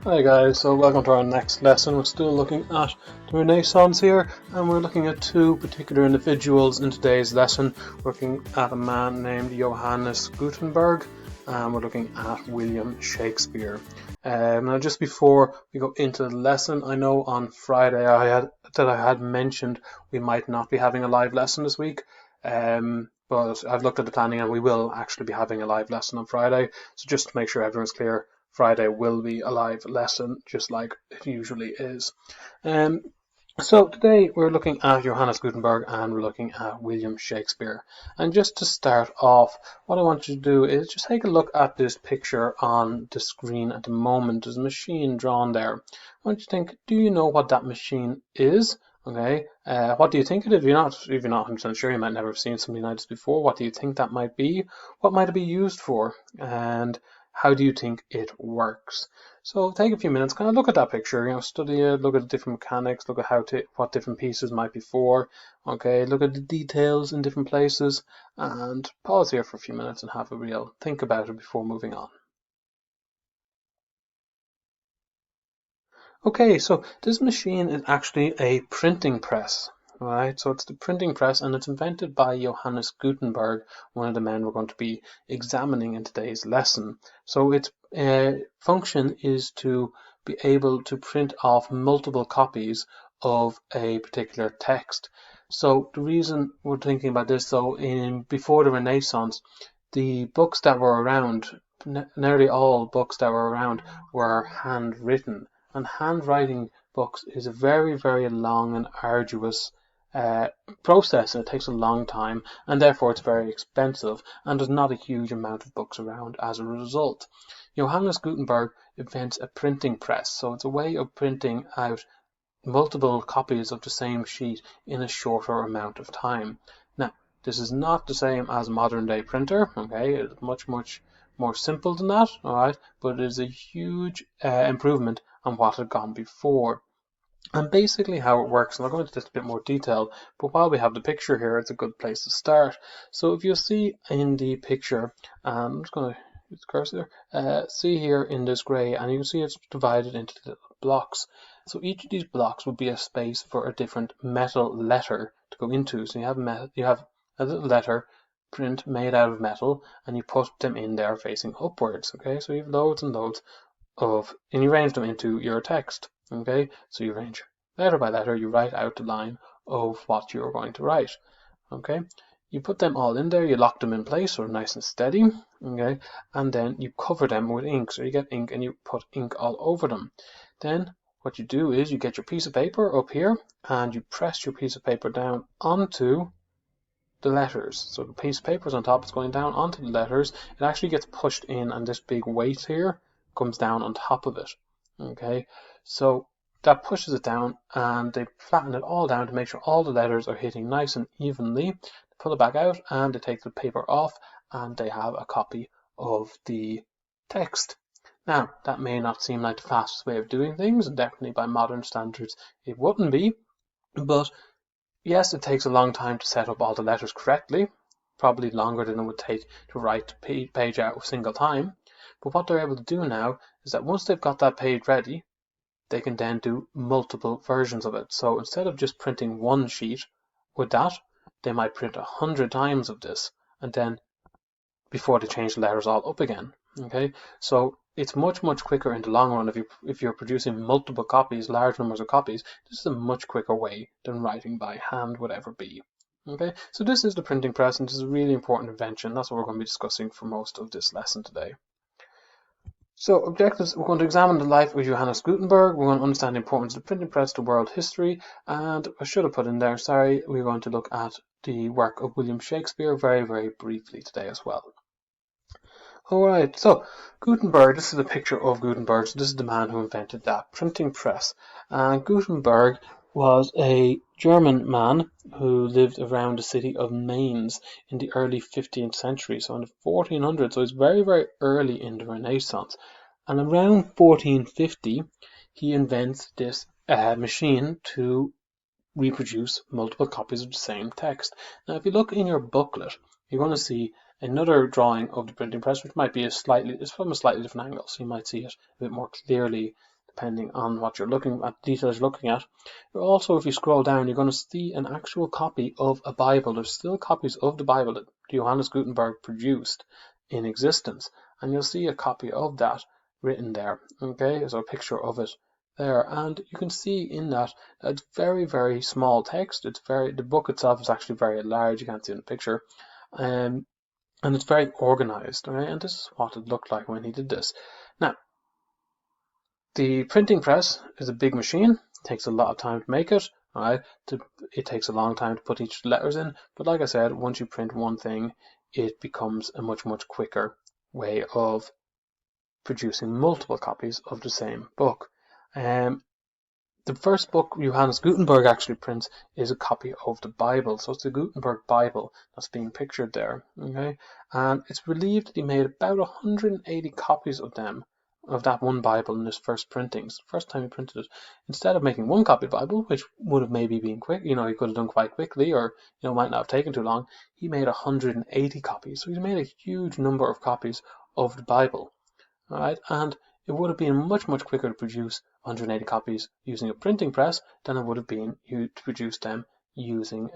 Hi guys, so welcome to our next lesson. We're still looking at the Renaissance here, and we're looking at two particular individuals in today's lesson. We're looking at a man named Johannes Gutenberg, and we're looking at William Shakespeare. Now just before we go into the lesson, I know on Friday I had mentioned we might not be having a live lesson this week, but I've looked at the planning and we will actually be having a live lesson on Friday, so just to make sure everyone's clear, Friday will be a live lesson, just like it usually is. So today we're looking at Johannes Gutenberg and we're looking at William Shakespeare. And just to start off, what I want you to do is just take a look at this picture on the screen at the moment. There's a machine drawn there. I want you to think, do you know what that machine is? Okay, what do you think it is? If you're not 100% sure, you might never have seen something like this before. What do you think that might be? What might it be used for? And how do you think it works? So take a few minutes, kind of look at that picture, study it, look at the different mechanics, look at what different pieces might be for, okay, look at the details in different places, and pause here for a few minutes and have a real think about it before moving on. Okay, so this machine is actually a printing press. Right, so it's the printing press and it's invented by Johannes Gutenberg, one of the men we're going to be examining in today's lesson. So its function is to be able to print off multiple copies of a particular text. So the reason we're thinking about this, though, before the Renaissance, the books that were around, nearly all books that were around, were handwritten. And handwriting books is a very, very long and arduous process, and it takes a long time, and therefore it's very expensive, and there's not a huge amount of books around as a result. Johannes Gutenberg invents a printing press, so it's a way of printing out multiple copies of the same sheet in a shorter amount of time. Now, this is not the same as a modern day printer, okay? It's much more simple than that, alright, but it is a huge improvement on what had gone before. And basically how it works, and I'll go into this a bit more detail, but while we have the picture here, it's a good place to start. So if you see in the picture, I'm just going to use the cursor there, see here in this grey, and you can see it's divided into little blocks. So each of these blocks would be a space for a different metal letter to go into. So you have a little letter print made out of metal, and you put them in there facing upwards. Okay, so you have loads and loads and you arrange them into your text. Okay, so you arrange letter by letter, you write out the line of what you're going to write. Okay, you put them all in there, you lock them in place so they're nice and steady. Okay, and then you cover them with ink. So you get ink and you put ink all over them. Then what you do is you get your piece of paper up here and you press your piece of paper down onto the letters. So the piece of paper is on top, it's going down onto the letters. It actually gets pushed in, and this big weight here comes down on top of it. Okay, so that pushes it down, and they flatten it all down to make sure all the letters are hitting nice and evenly. They pull it back out and they take the paper off, and they have a copy of the text. Now, that may not seem like the fastest way of doing things, and definitely by modern standards it wouldn't be, but yes, it takes a long time to set up all the letters correctly, probably longer than it would take to write the page out a single time. But what they're able to do now is that once they've got that page ready, they can then do multiple versions of it. So instead of just printing one sheet with that, they might print 100 times of this, and then before they change the letters all up again. Okay, so it's much quicker in the long run. If you're producing multiple copies, large numbers of copies, this is a much quicker way than writing by hand would ever be. Okay, so this is the printing press, and this is a really important invention. That's what we're going to be discussing for most of this lesson today. So objectives, we're going to examine the life of Johannes Gutenberg, we're going to understand the importance of the printing press to world history, and I should have put in there, sorry, we're going to look at the work of William Shakespeare very briefly today as well. Alright, so Gutenberg, this is a picture of Gutenberg, so this is the man who invented that printing press. And Gutenberg was a German man who lived around the city of Mainz in the early 15th century, so in the 1400s, so it's very early in the Renaissance. And around 1450, he invents this machine to reproduce multiple copies of the same text. Now, if you look in your booklet, you're going to see another drawing of the printing press, which might be it's from a slightly different angle, so you might see it a bit more clearly depending on what you're looking at, details you're looking at. Also, if you scroll down, you're going to see an actual copy of a Bible. There's still copies of the Bible that Johannes Gutenberg produced in existence, and you'll see a copy of that written there. Okay, so a picture of it there, and you can see in that it's very, very small text. The book itself is actually very large. You can't see in the picture, and it's very organized. Okay, and this is what it looked like when he did this. Now, the printing press is a big machine. It takes a lot of time to make it. Right, it takes a long time to put each letters in. But like I said, once you print one thing, it becomes a much, much quicker way of producing multiple copies of the same book. The first book Johannes Gutenberg actually prints is a copy of the Bible. So it's the Gutenberg Bible that's being pictured there. Okay, and it's believed that he made about 180 copies of that one Bible in his first printings. The first time he printed it, instead of making one copy of the Bible, which would have maybe been quick, he could have done quite quickly, or might not have taken too long, he made 180 copies. So he made a huge number of copies of the Bible. All right, and it would have been much, much quicker to produce 180 copies using a printing press than it would have been to produce them using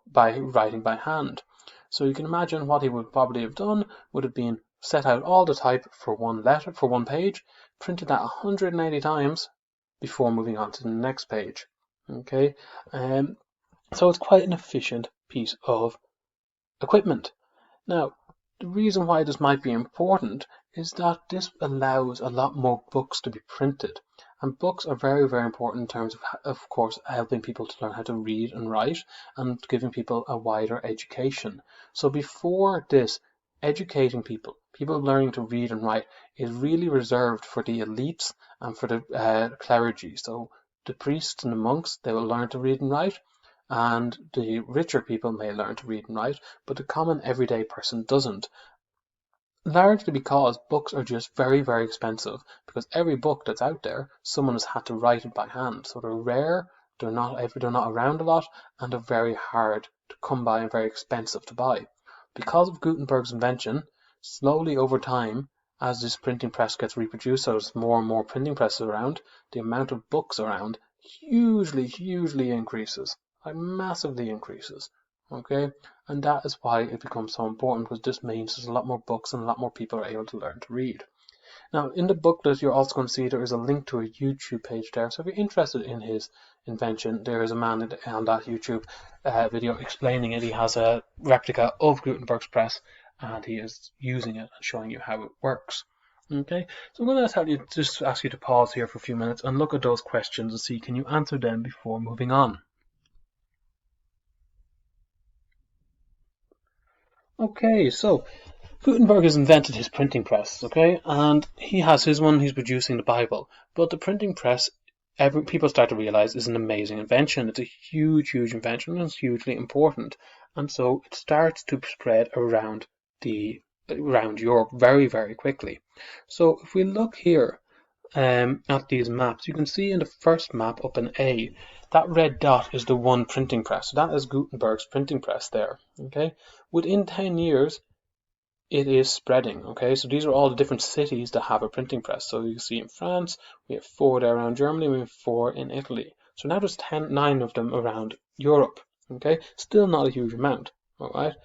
by writing by hand. So you can imagine what he would probably have done would have been set out all the type for one page, printed that 180 times before moving on to the next page. Okay, so it's quite an efficient piece of equipment. Now, the reason why this might be important is that this allows a lot more books to be printed. And books are very, very important in terms of course, helping people to learn how to read and write and giving people a wider education. So before this, educating people learning to read and write is really reserved for the elites and for the clergy. So the priests and the monks, they will learn to read and write, and the richer people may learn to read and write, but the common everyday person doesn't. Largely because books are just very, very expensive, because every book that's out there, someone has had to write it by hand. So they're rare, they're not around a lot, and they're very hard to come by and very expensive to buy. Because of Gutenberg's invention, slowly over time, as this printing press gets reproduced, so there's more and more printing presses around, the amount of books around hugely increases. Massively increases. Okay, and that is why it becomes so important, because this means there's a lot more books and a lot more people are able to learn to read. Now, in the booklet, you're also going to see there is a link to a YouTube page there. So if you're interested in his invention, there is a man on that YouTube video explaining it. He has a replica of Gutenberg's press, and he is using it and showing you how it works. Okay, so I'm going to just ask you to pause here for a few minutes and look at those questions and see, can you answer them before moving on? Okay, so Gutenberg has invented his printing press, okay, and he has his one, he's producing the Bible. But the printing press, people start to realize, is an amazing invention. It's a huge invention, and it's hugely important. And so it starts to spread around Europe very, very quickly. So if we look here at these maps, you can see in the first map up in A, that red dot is the one printing press. So that is Gutenberg's printing press there. Okay, within 10 years, it is spreading. Okay, so these are all the different cities that have a printing press. So you can see in France, we have 4 there around Germany, we have 4 in Italy. So now there's 9 of them around Europe. Okay, still not a huge amount. All right,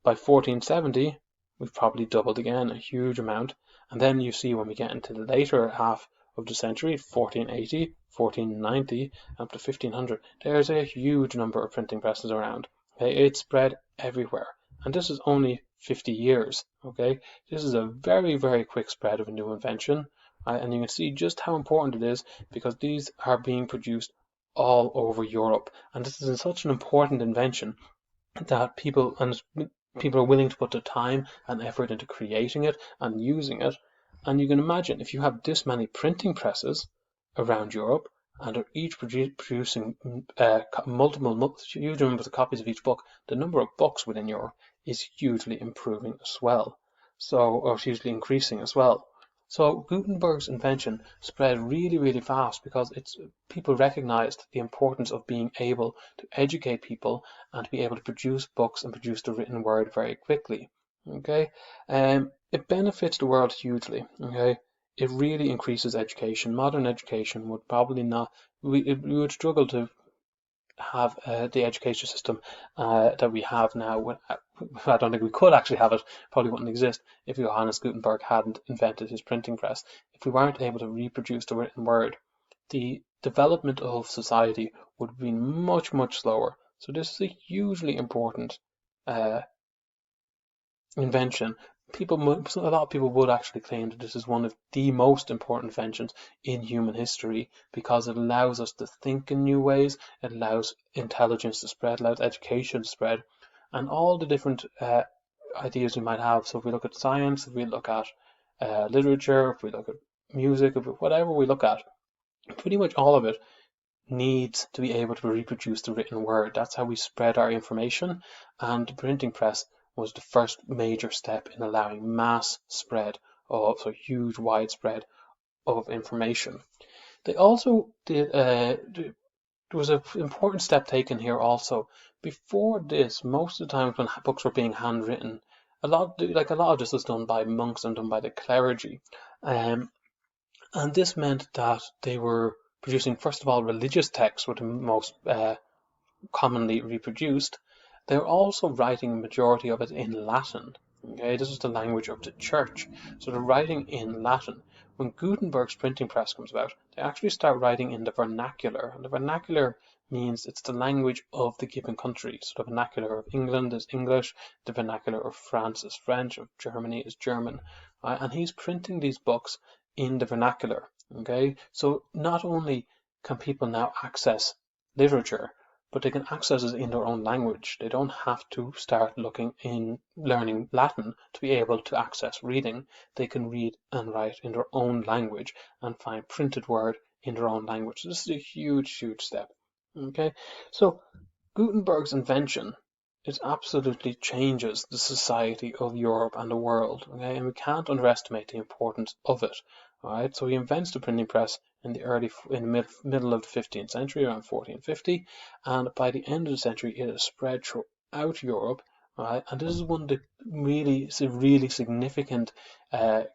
by 1470, we've probably doubled again, a huge amount. And then you see when we get into the later half of the century, 1480, 1490, up to 1500, there's a huge number of printing presses around. Okay, it's spread everywhere. And this is only 50 years. Okay, this is a very, very quick spread of a new invention. And you can see just how important it is, because these are being produced all over Europe. And this is such an important invention that people are willing to put the time and effort into creating it and using it. And you can imagine, if you have this many printing presses around Europe, and are each producing huge numbers of copies of each book, the number of books within Europe is hugely improving as well. Or hugely increasing as well. So Gutenberg's invention spread really, really fast, because people recognized the importance of being able to educate people and to be able to produce books and produce the written word very quickly. Okay, it benefits the world hugely. Okay, it really increases education. Modern education would probably not, we would struggle to have the education system that we have now. I don't think we could actually have it, probably wouldn't exist if Johannes Gutenberg hadn't invented his printing press. If we weren't able to reproduce the written word, the development of society would be much, much slower. So this is a hugely important uh, invention. A lot of people would actually claim that this is one of the most important inventions in human history because it allows us to think in new ways, it allows intelligence to spread, allows education to spread, and all the different ideas we might have. So if we look at science, if we look at literature, if we look at music, whatever we look at, pretty much all of it needs to be able to reproduce the written word. That's how we spread our information, and the printing press was the first major step in allowing mass spread of so huge widespread of information. They also did there was an important step taken here also. Before this, most of the times when books were being handwritten, a lot of this was done by monks and done by the clergy. And this meant that they were producing, first of all, religious texts were the most commonly reproduced. They were also writing a majority of it in Latin. Okay, this is the language of the church. So they're writing in Latin. When Gutenberg's printing press comes about, they actually start writing in the vernacular. And the vernacular means it's the language of the given country. So the vernacular of England is English, the vernacular of France is French, of Germany is German. Right? And he's printing these books in the vernacular. Okay, so not only can people now access literature, but they can access it in their own language. They don't have to start learning Latin to be able to access reading. They can read and write in their own language and find printed word in their own language. This is a huge, huge step. Okay, so Gutenberg's invention, it absolutely changes the society of Europe and the world, okay? And we can't underestimate the importance of it. All right, so he invents the printing press in the middle of the 15th century, around 1450, and by the end of the century, it has spread throughout Europe. Right, and this is one of the really significant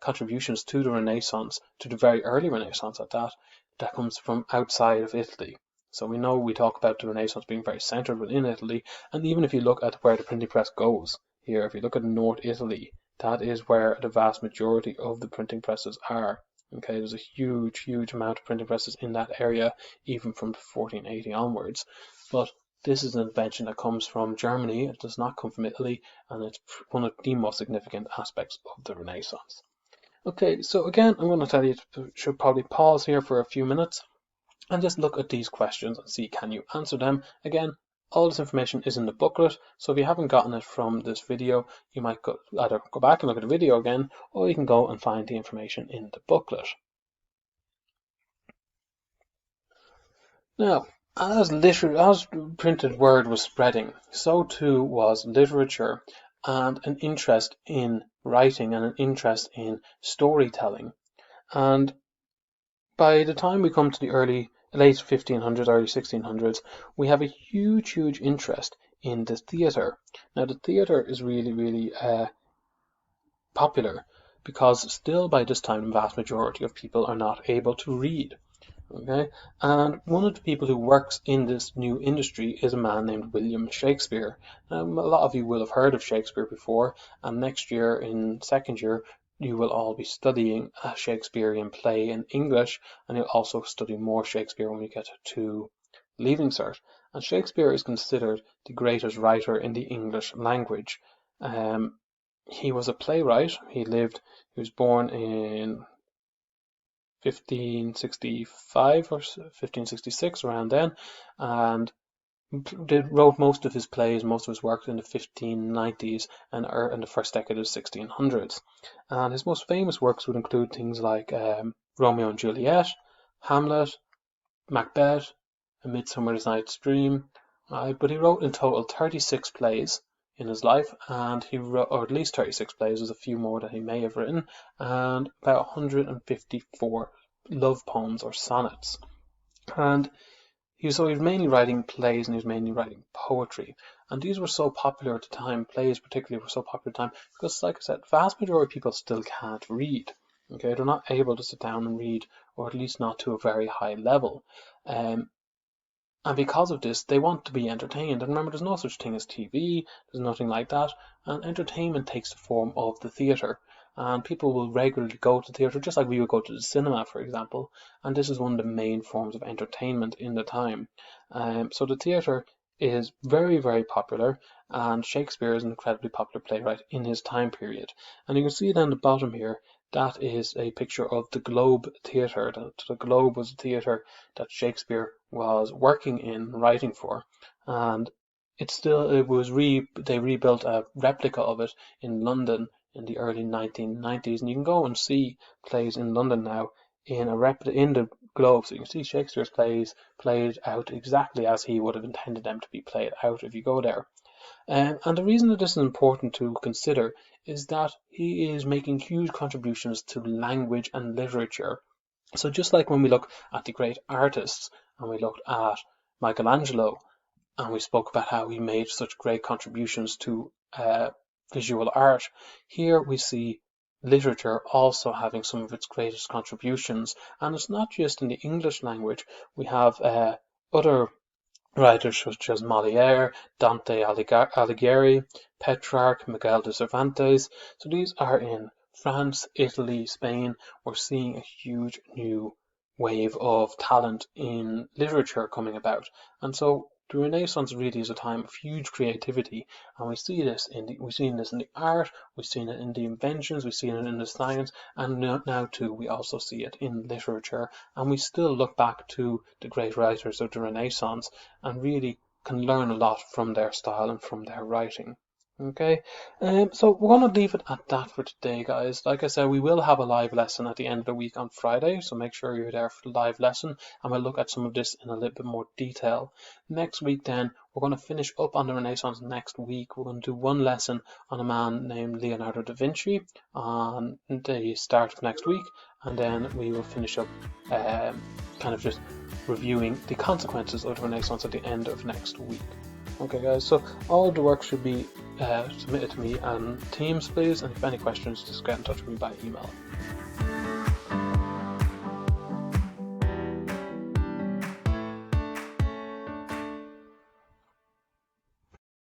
contributions to the Renaissance, to the very early Renaissance at that, that comes from outside of Italy. So we know we talk about the Renaissance being very centered within Italy, and even if you look at where the printing press goes here, if you look at North Italy, that is where the vast majority of the printing presses are. Okay, there's a huge, huge amount of printing presses in that area, even from 1480 onwards. But this is an invention that comes from Germany. It does not come from Italy, and it's one of the most significant aspects of the Renaissance. Okay, so again, I'm going to tell you to should probably pause here for a few minutes and just look at these questions and see can you answer them. Again, all this information is in the booklet, so if you haven't gotten it from this video, you might either go back and look at the video again, or you can go and find the information in the booklet. Now, as printed word was spreading, so too was literature and an interest in writing and an interest in storytelling. And by the time we come to the late 1500s, early 1600s, we have a huge, huge interest in the theatre. Now, the theatre is really, really popular because still by this time, the vast majority of people are not able to read. Okay, and one of the people who works in this new industry is a man named William Shakespeare. A lot of you will have heard of Shakespeare before, and next year, in second year, you will all be studying a Shakespearean play in English, and you'll also study more Shakespeare when you get to Leaving Cert. And Shakespeare is considered the greatest writer in the English language. He was a playwright. He was born in 1565 or 1566, around then, and wrote most of his plays, most of his works in the 1590s and in the first decade of the 1600s. And his most famous works would include things like Romeo and Juliet, Hamlet, Macbeth, A Midsummer Night's Dream. But he wrote in total 36 plays in his life, and he wrote, or at least 36 plays, there's a few more that he may have written, and about 154 love poems or sonnets. And he was mainly writing plays, and he was mainly writing poetry. And these were so popular at the time, plays particularly were so popular at the time, because like I said, vast majority of people still can't read. Okay, they're not able to sit down and read, or at least not to a very high level. And because of this, they want to be entertained. And remember, there's no such thing as TV, there's nothing like that. And entertainment takes the form of the theatre. And people will regularly go to theatre, just like we would go to the cinema, for example. And this is one of the main forms of entertainment in the time. So the theatre is very, very popular, and Shakespeare is an incredibly popular playwright in his time period. And you can see down the bottom here, that is a picture of the Globe Theatre. The Globe was a theatre that Shakespeare was working in, writing for, and they rebuilt a replica of it in London in the early 1990s, and you can go and see plays in London now in the Globe, so you can see Shakespeare's plays played out exactly as he would have intended them to be played out if you go there. And the reason that this is important to consider is that he is making huge contributions to language and literature. So just like when we look at the great artists and we looked at Michelangelo and we spoke about how he made such great contributions to visual art, here we see literature also having some of its greatest contributions. And it's not just in the English language. We have other writers such as Molière, Dante Alighieri, Petrarch, Miguel de Cervantes. So these are in France, Italy, Spain. We're seeing a huge new wave of talent in literature coming about. And so the Renaissance really is a time of huge creativity, and we've seen this in the art, we've seen it in the inventions, we've seen it in the science, and now too we also see it in literature. And we still look back to the great writers of the Renaissance and really can learn a lot from their style and from their writing. Okay, so we're going to leave it at that for today, guys. Like I said, we will have a live lesson at the end of the week on Friday, so make sure you're there for the live lesson, and we'll look at some of this in a little bit more detail. Next week, then, we're going to finish up on the Renaissance next week. We're going to do one lesson on a man named Leonardo da Vinci on the start of next week, and then we will finish up kind of just reviewing the consequences of the Renaissance at the end of next week. Okay, guys, so all of the work should be submitted to me on Teams, please, and if any questions, just get in touch with me by email.